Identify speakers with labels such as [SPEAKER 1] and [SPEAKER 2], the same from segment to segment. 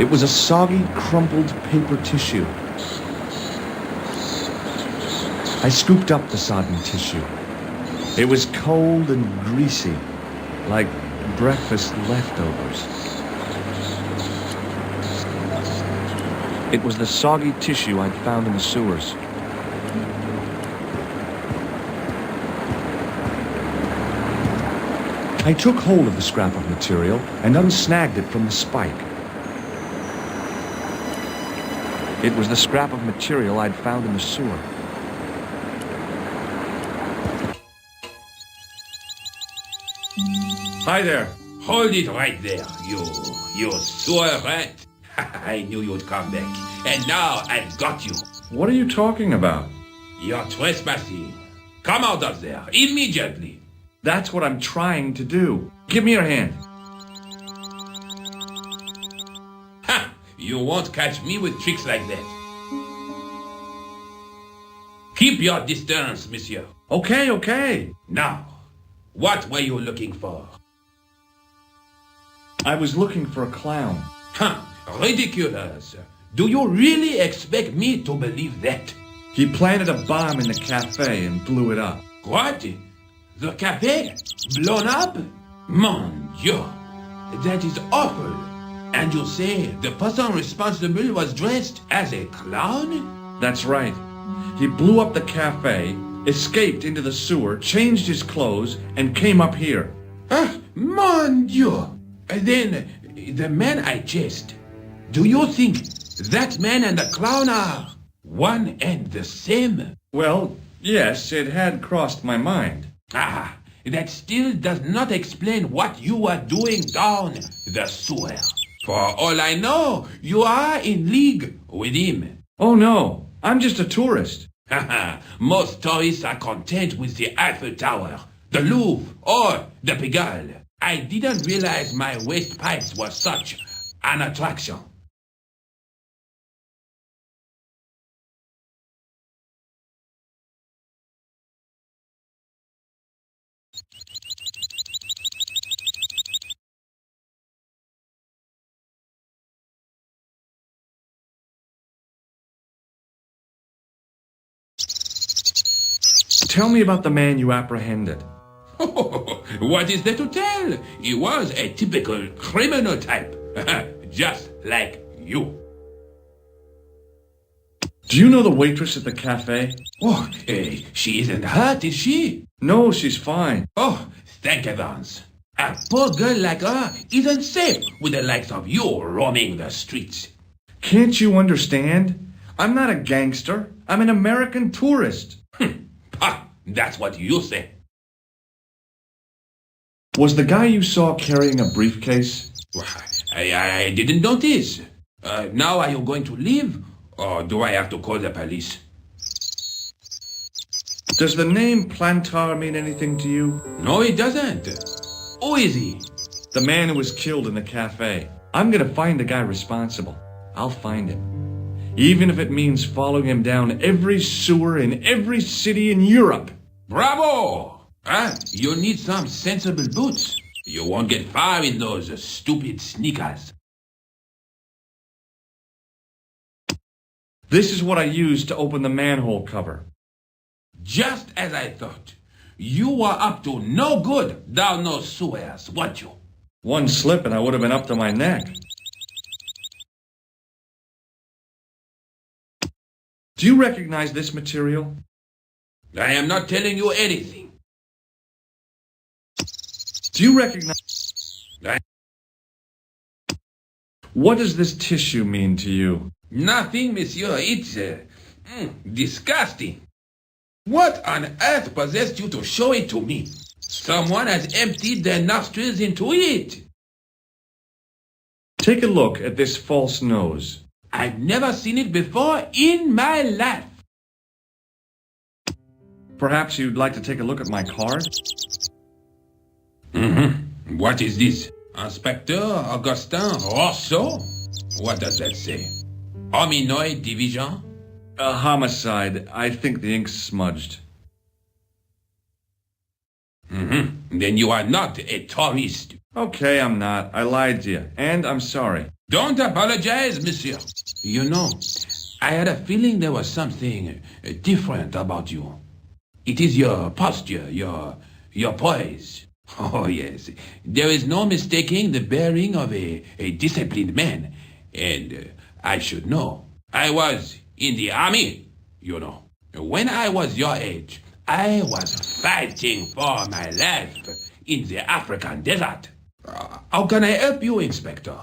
[SPEAKER 1] It was a soggy, crumpled paper tissue. I scooped up the sodden tissue. It was cold and greasy, like breakfast leftovers. It was the soggy tissue I'd found in the sewers. I took hold of the scrap of material and unsnagged it from the spike. It was the scrap of material I'd found in the sewer. Hi there.
[SPEAKER 2] Hold it right there, you sewer rat. I knew you'd come back, and now I've got you.
[SPEAKER 1] What are you talking about?
[SPEAKER 2] You're trespassing. Come out of there, immediately.
[SPEAKER 1] That's what I'm trying to do. Give me your hand.
[SPEAKER 2] Ha! You won't catch me with tricks like that. Keep your distance, monsieur.
[SPEAKER 1] Okay.
[SPEAKER 2] Now, what were you looking for?
[SPEAKER 1] I was looking for a clown.
[SPEAKER 2] Huh, ridiculous. Do you really expect me to believe that?
[SPEAKER 1] He planted a bomb in the cafe and blew it up.
[SPEAKER 2] What? The cafe? Blown up? Mon Dieu, that is awful. And you say the person responsible was dressed as a clown?
[SPEAKER 1] That's right. He blew up the cafe, escaped into the sewer, changed his clothes, and came up here.
[SPEAKER 2] Ah, mon Dieu. Then, the man I chased, do you think that man and the clown are one and the same?
[SPEAKER 1] Well, yes, it had crossed my mind.
[SPEAKER 2] Ah, that still does not explain what you are doing down the sewer. For all I know, you are in league with him.
[SPEAKER 1] Oh no, I'm just a tourist.
[SPEAKER 2] Haha, most tourists are content with the Eiffel Tower, the Louvre, or the Pigalle. I didn't realize my waste pipes were such an attraction.
[SPEAKER 1] Tell me about the man you apprehended.
[SPEAKER 2] What is there to tell? He was a typical criminal type, just like you.
[SPEAKER 1] Do you know the waitress at the cafe?
[SPEAKER 2] Oh, she isn't hurt, is she?
[SPEAKER 1] No, she's fine.
[SPEAKER 2] Oh, thank heavens. A poor girl like her isn't safe with the likes of you roaming the streets.
[SPEAKER 1] Can't you understand? I'm not a gangster. I'm an American tourist.
[SPEAKER 2] Ah, that's what you say.
[SPEAKER 1] Was the guy you saw carrying a briefcase?
[SPEAKER 2] I didn't notice. Now are you going to leave? Or do I have to call the police?
[SPEAKER 1] Does the name Plantar mean anything to you?
[SPEAKER 2] No, it doesn't. Who is he?
[SPEAKER 1] The man who was killed in the cafe. I'm gonna find the guy responsible. I'll find him. Even if it means following him down every sewer in every city in Europe.
[SPEAKER 2] Bravo! You need some sensible boots. You won't get far in those stupid sneakers.
[SPEAKER 1] This is what I used to open the manhole cover.
[SPEAKER 2] Just as I thought. You were up to no good down those sewers, weren't you?
[SPEAKER 1] One slip and I would have been up to my neck. Do you recognize this material?
[SPEAKER 2] I am not telling you anything.
[SPEAKER 1] Do you recognize... What does this tissue mean to you?
[SPEAKER 2] Nothing, monsieur. It's disgusting. What on earth possessed you to show it to me? Someone has emptied their nostrils into it.
[SPEAKER 1] Take a look at this false nose.
[SPEAKER 2] I've never seen it before in my life.
[SPEAKER 1] Perhaps you'd like to take a look at my card?
[SPEAKER 2] What is this? Inspector Augustin Rousseau? What does that say? Hominoid division?
[SPEAKER 1] A homicide. I think the ink's smudged.
[SPEAKER 2] Then you are not a tourist.
[SPEAKER 1] Okay, I'm not. I lied to you. And I'm sorry.
[SPEAKER 2] Don't apologize, monsieur. You know, I had a feeling there was something different about you. It is your posture, your poise. Oh, yes. There is no mistaking the bearing of a disciplined man. And I should know. I was in the army, you know. When I was your age, I was fighting for my life in the African desert. How can I help you, Inspector?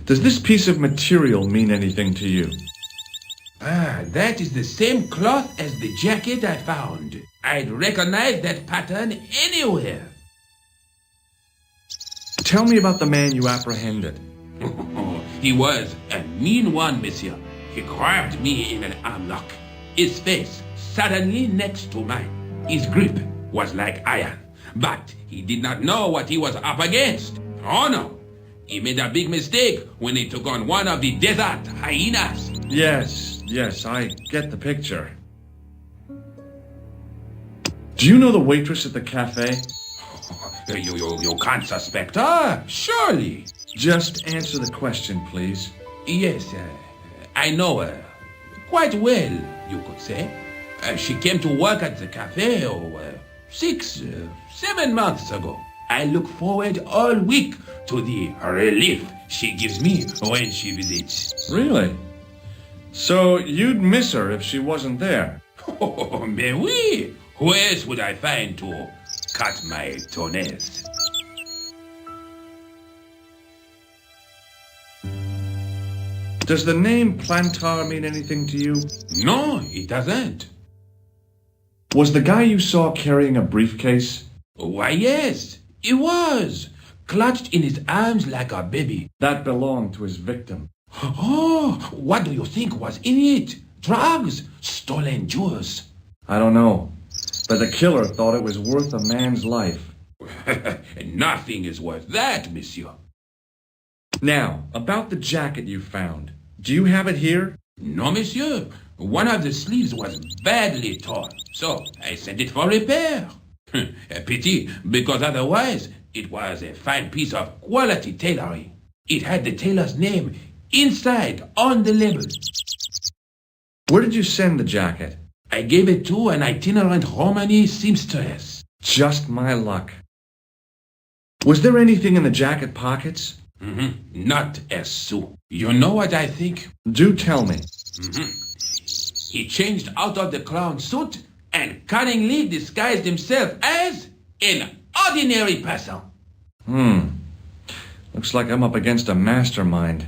[SPEAKER 1] Does this piece of material mean anything to you?
[SPEAKER 2] That is the same cloth as the jacket I found. I'd recognize that pattern anywhere.
[SPEAKER 1] Tell me about the man you apprehended.
[SPEAKER 2] He was a mean one, monsieur. He grabbed me in an arm lock. His face suddenly next to mine. His grip was like iron. But he did not know what he was up against. Oh no. He made a big mistake when he took on one of the desert hyenas.
[SPEAKER 1] Yes, I get the picture. Do you know the waitress at the cafe?
[SPEAKER 2] You can't suspect her, surely.
[SPEAKER 1] Just answer the question, please.
[SPEAKER 2] Yes, I know her. Quite well, you could say. She came to work at the cafe 7 months ago. I look forward all week to the relief she gives me when she visits.
[SPEAKER 1] Really? So you'd miss her if she wasn't there?
[SPEAKER 2] Oh, mais oui. Who else would I find to cut my toenails?
[SPEAKER 1] Does the name Plantar mean anything to you?
[SPEAKER 2] No, it doesn't.
[SPEAKER 1] Was the guy you saw carrying a briefcase?
[SPEAKER 2] Why, yes, he was. Clutched in his arms like a baby.
[SPEAKER 1] That belonged to his victim.
[SPEAKER 2] Oh, what do you think was in it? Drugs? Stolen jewels?
[SPEAKER 1] I don't know. But the killer thought it was worth a man's life.
[SPEAKER 2] Nothing is worth that, monsieur.
[SPEAKER 1] Now, about the jacket you found. Do you have it here?
[SPEAKER 2] No, monsieur. One of the sleeves was badly torn, so I sent it for repair. A pity, because otherwise it was a fine piece of quality tailoring. It had the tailor's name inside on the label.
[SPEAKER 1] Where did you send the jacket?
[SPEAKER 2] I gave it to an itinerant Romani seamstress.
[SPEAKER 1] Just my luck. Was there anything in the jacket pockets?
[SPEAKER 2] Not a sou. You know what I think?
[SPEAKER 1] Do tell me.
[SPEAKER 2] He changed out of the clown suit and cunningly disguised himself as an ordinary person.
[SPEAKER 1] Looks like I'm up against a mastermind.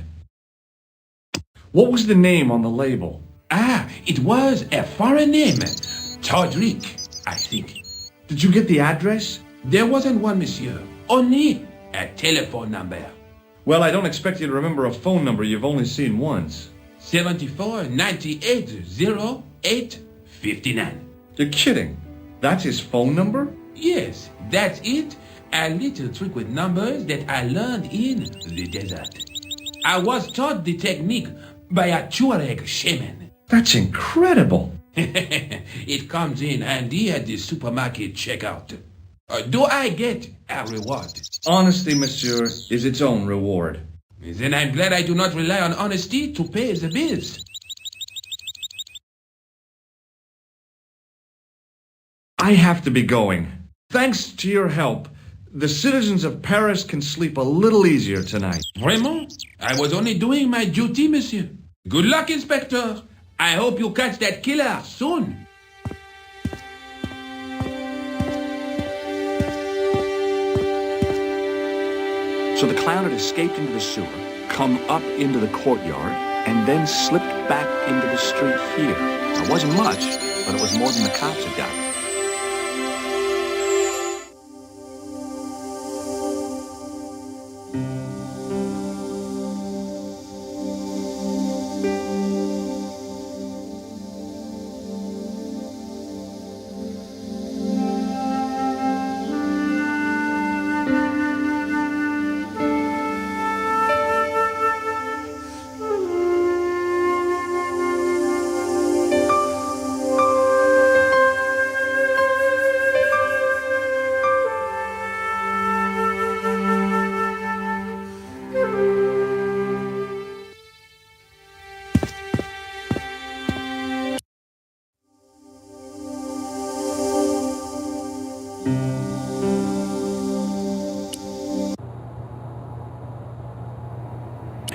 [SPEAKER 1] What was the name on the label?
[SPEAKER 2] It was a foreign name. Todrick, I think.
[SPEAKER 1] Did you get the address?
[SPEAKER 2] There wasn't one, monsieur. Only a telephone number.
[SPEAKER 1] Well, I don't expect you to remember a phone number you've only seen once.
[SPEAKER 2] 74 98 08 59.
[SPEAKER 1] You're kidding. That's his phone number?
[SPEAKER 2] Yes, that's it. A little trick with numbers that I learned in the desert. I was taught the technique by a Tuareg shaman.
[SPEAKER 1] That's incredible.
[SPEAKER 2] It comes in handy at the supermarket checkout. Do I get a reward?
[SPEAKER 1] Honesty, monsieur, is its own reward.
[SPEAKER 2] Then I'm glad I do not rely on honesty to pay the bills.
[SPEAKER 1] I have to be going. Thanks to your help, the citizens of Paris can sleep a little easier tonight.
[SPEAKER 2] Vraiment? I was only doing my duty, monsieur. Good luck, Inspector. I hope you catch that killer soon.
[SPEAKER 3] So the clown had escaped into the sewer, come up into the courtyard, and then slipped back into the street here. It wasn't much, but it was more than the cops had got.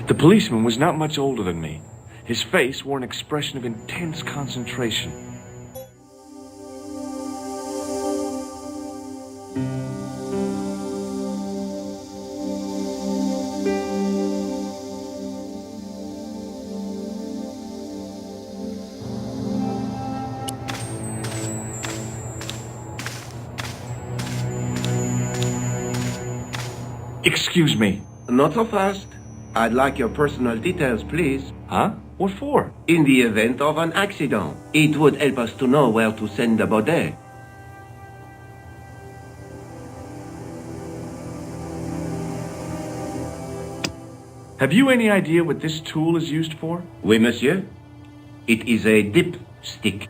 [SPEAKER 1] The policeman was not much older than me. His face wore an expression of intense concentration. Excuse me.
[SPEAKER 4] Not so fast. I'd like your personal details, please.
[SPEAKER 1] Huh? What for?
[SPEAKER 4] In the event of an accident, it would help us to know where to send the body.
[SPEAKER 1] Have you any idea what this tool is used for?
[SPEAKER 4] Oui, monsieur. It is a dipstick.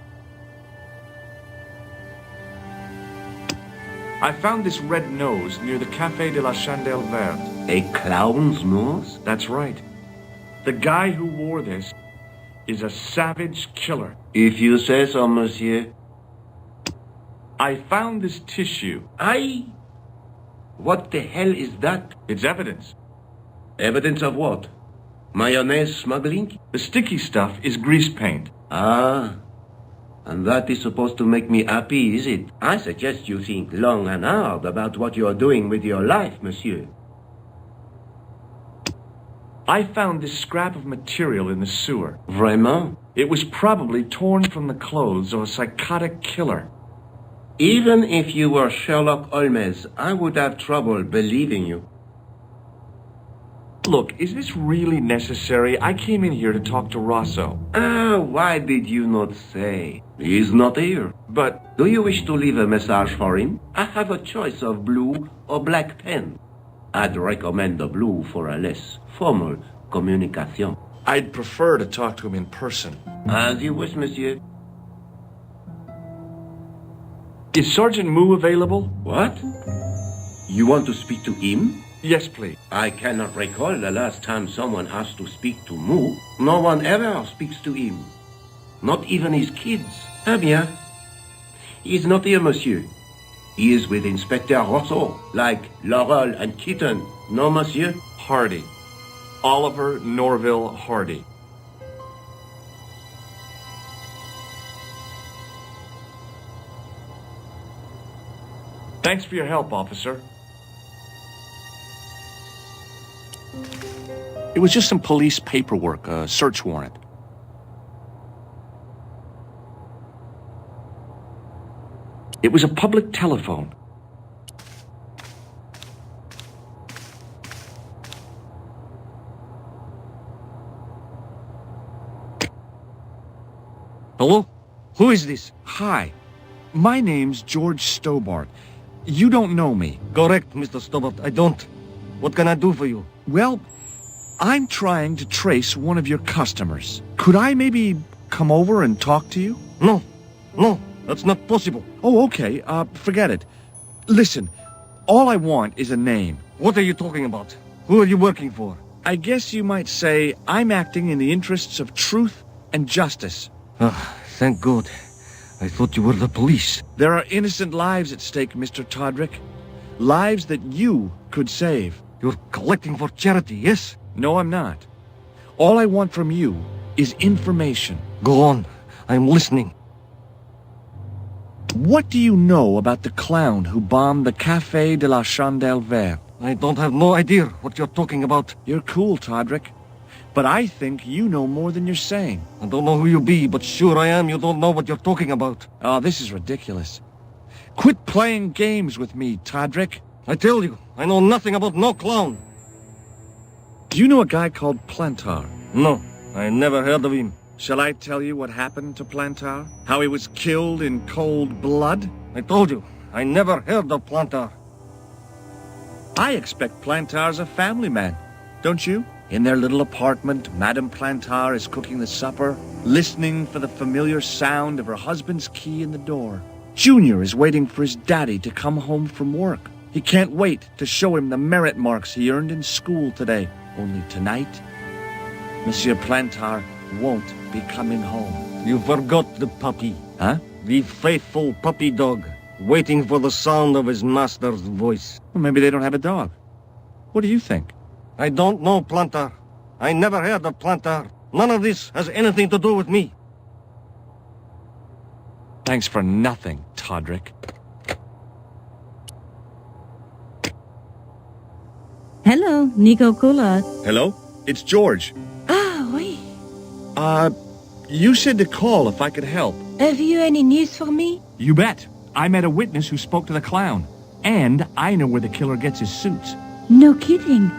[SPEAKER 1] I found this red nose near the Café de la Chandelle Verte.
[SPEAKER 4] A clown's nose?
[SPEAKER 1] That's right. The guy who wore this is a savage killer.
[SPEAKER 4] If you say so, monsieur.
[SPEAKER 1] I found this tissue.
[SPEAKER 4] Aye? What the hell is that?
[SPEAKER 1] It's evidence.
[SPEAKER 4] Evidence of what? Mayonnaise smuggling?
[SPEAKER 1] The sticky stuff is grease paint.
[SPEAKER 4] Ah. And that is supposed to make me happy, is it? I suggest you think long and hard about what you are doing with your life, monsieur.
[SPEAKER 1] I found this scrap of material in the sewer.
[SPEAKER 4] Vraiment?
[SPEAKER 1] It was probably torn from the clothes of a psychotic killer.
[SPEAKER 4] Even if you were Sherlock Holmes, I would have trouble believing you.
[SPEAKER 1] Look, is this really necessary? I came in here to talk to Rosso.
[SPEAKER 4] Why did you not say? He's not here.
[SPEAKER 1] But
[SPEAKER 4] Do you wish to leave a message for him? I have a choice of blue or black pen. I'd recommend the blue for a less formal communication.
[SPEAKER 1] I'd prefer to talk to him in person.
[SPEAKER 4] As you wish, monsieur.
[SPEAKER 1] Is Sergeant Moo available?
[SPEAKER 4] What? You want to speak to him?
[SPEAKER 1] Yes, please.
[SPEAKER 4] I cannot recall the last time someone asked to speak to Moo. No one ever speaks to him. Not even his kids. Eh bien. He is not here, monsieur. He is with Inspector Rosso, like Laurel and Kitten. No, monsieur?
[SPEAKER 1] Hardy. Oliver Norville Hardy. Thanks for your help, officer. It was just some police paperwork, a search warrant. It was a public telephone.
[SPEAKER 5] Hello? Who is this?
[SPEAKER 1] Hi, my name's George Stobart. You don't know me.
[SPEAKER 5] Correct, Mr. Stobart. I don't. What can I do for you?
[SPEAKER 1] Well, I'm trying to trace one of your customers. Could I maybe come over and talk to you?
[SPEAKER 5] No. No, that's not possible.
[SPEAKER 1] Oh, okay. Forget it. Listen, all I want is a name.
[SPEAKER 5] What are you talking about? Who are you working for?
[SPEAKER 1] I guess you might say I'm acting in the interests of truth and justice.
[SPEAKER 5] Ah, thank God. I thought you were the police.
[SPEAKER 1] There are innocent lives at stake, Mr. Todrick. Lives that you could save.
[SPEAKER 5] You're collecting for charity, yes?
[SPEAKER 1] No, I'm not. All I want from you is information.
[SPEAKER 5] Go on. I'm listening.
[SPEAKER 1] What do you know about the clown who bombed the Café de la Chandelle Verte?
[SPEAKER 5] I don't have no idea what you're talking about.
[SPEAKER 1] You're cool, Todrick. But I think you know more than you're saying.
[SPEAKER 5] I don't know who you be, but sure I am you don't know what you're talking about.
[SPEAKER 1] Oh, this is ridiculous. Quit playing games with me, Todrick.
[SPEAKER 5] I tell you, I know nothing about no clown.
[SPEAKER 1] Do you know a guy called Plantar?
[SPEAKER 5] No, I never heard of him.
[SPEAKER 1] Shall I tell you what happened to Plantar? How he was killed in cold blood?
[SPEAKER 5] I told you, I never heard of Plantar.
[SPEAKER 1] I expect Plantar's a family man, don't you? In their little apartment, Madame Plantar is cooking the supper, listening for the familiar sound of her husband's key in the door. Junior is waiting for his daddy to come home from work. He can't wait to show him the merit marks he earned in school today. Only tonight, Monsieur Plantar won't be coming home.
[SPEAKER 5] You forgot the puppy.
[SPEAKER 1] Huh?
[SPEAKER 5] The faithful puppy dog, waiting for the sound of his master's voice.
[SPEAKER 1] Well, maybe they don't have a dog. What do you think?
[SPEAKER 5] I don't know, Plantar. I never heard of Plantar. None of this has anything to do with me.
[SPEAKER 3] Thanks for nothing, Todrick.
[SPEAKER 6] Hello, Nico Coulard.
[SPEAKER 1] Hello? It's George.
[SPEAKER 6] Ah, oui.
[SPEAKER 1] You said to call if I could help.
[SPEAKER 6] Have you any news for me?
[SPEAKER 3] You bet. I met a witness who spoke to the clown. And I know where the killer gets his suits.
[SPEAKER 6] No kidding.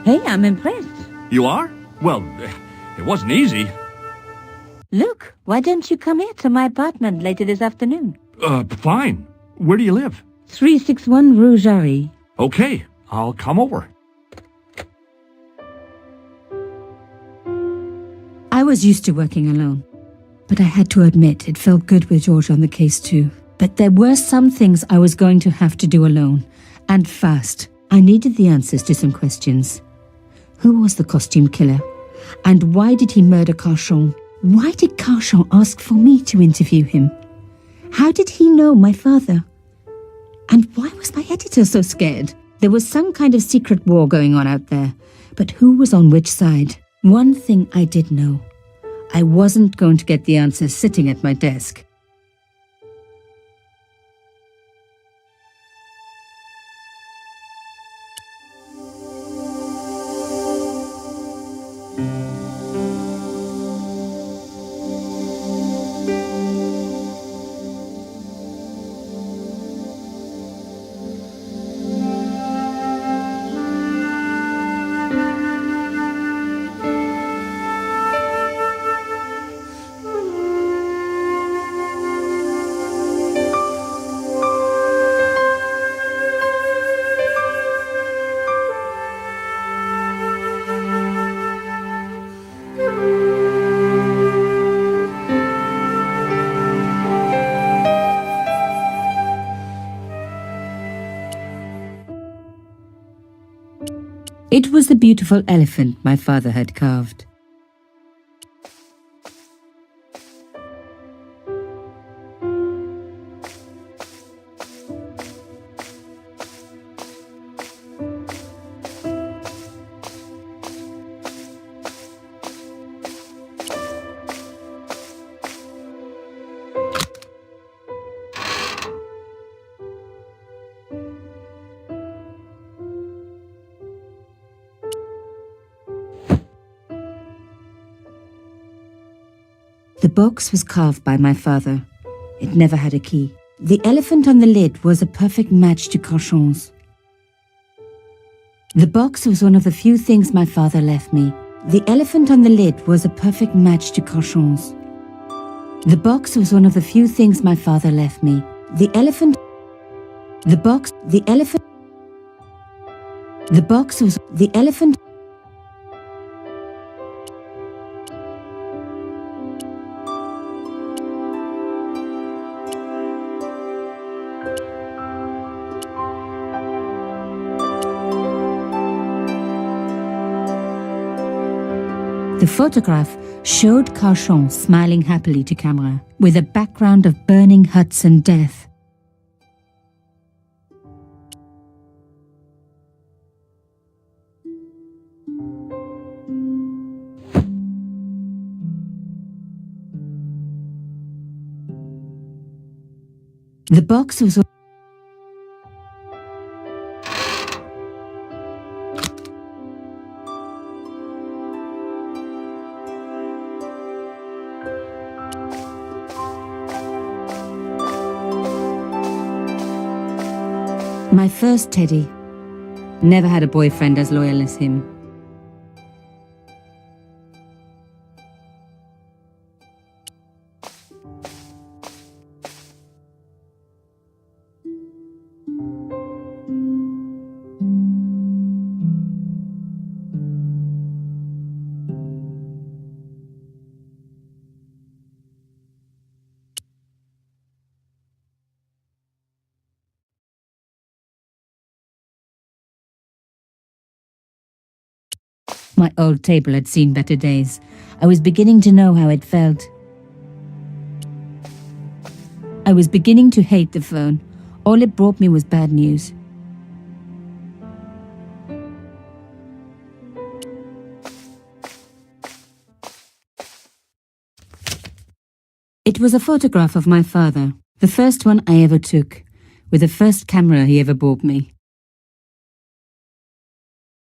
[SPEAKER 6] Hey, I'm impressed.
[SPEAKER 3] You are? Well, it wasn't easy.
[SPEAKER 6] Look, why don't you come here to my apartment later this afternoon?
[SPEAKER 3] Fine. Where do you live?
[SPEAKER 6] 361 Rue Jarry.
[SPEAKER 3] Okay, I'll come over.
[SPEAKER 7] I was used to working alone, but I had to admit it felt good with George on the case too. But there were some things I was going to have to do alone, and fast. I needed the answers to some questions. Who was the costume killer? And why did he murder Carchon? Why did Carchon ask for me to interview him? How did he know my father? And why was my editor so scared? There was some kind of secret war going on out there, but who was on which side? One thing I did know. I wasn't going to get the answers sitting at my desk. It was the beautiful elephant my father had carved. The box was carved by my father. It never had a key. The elephant on the lid was a perfect match to Carchon's. The box was one of the few things my father left me. The elephant on the lid was a perfect match to Carchon's. The box was one of the few things my father left me. The elephant was the elephant. The photograph showed Carchon smiling happily to camera, with a background of burning huts and death. The box was my first teddy. Never had a boyfriend as loyal as him. My old table had seen better days. I was beginning to know how it felt. I was beginning to hate the phone. All it brought me was bad news. It was a photograph of my father, the first one I ever took, with the first camera he ever bought me.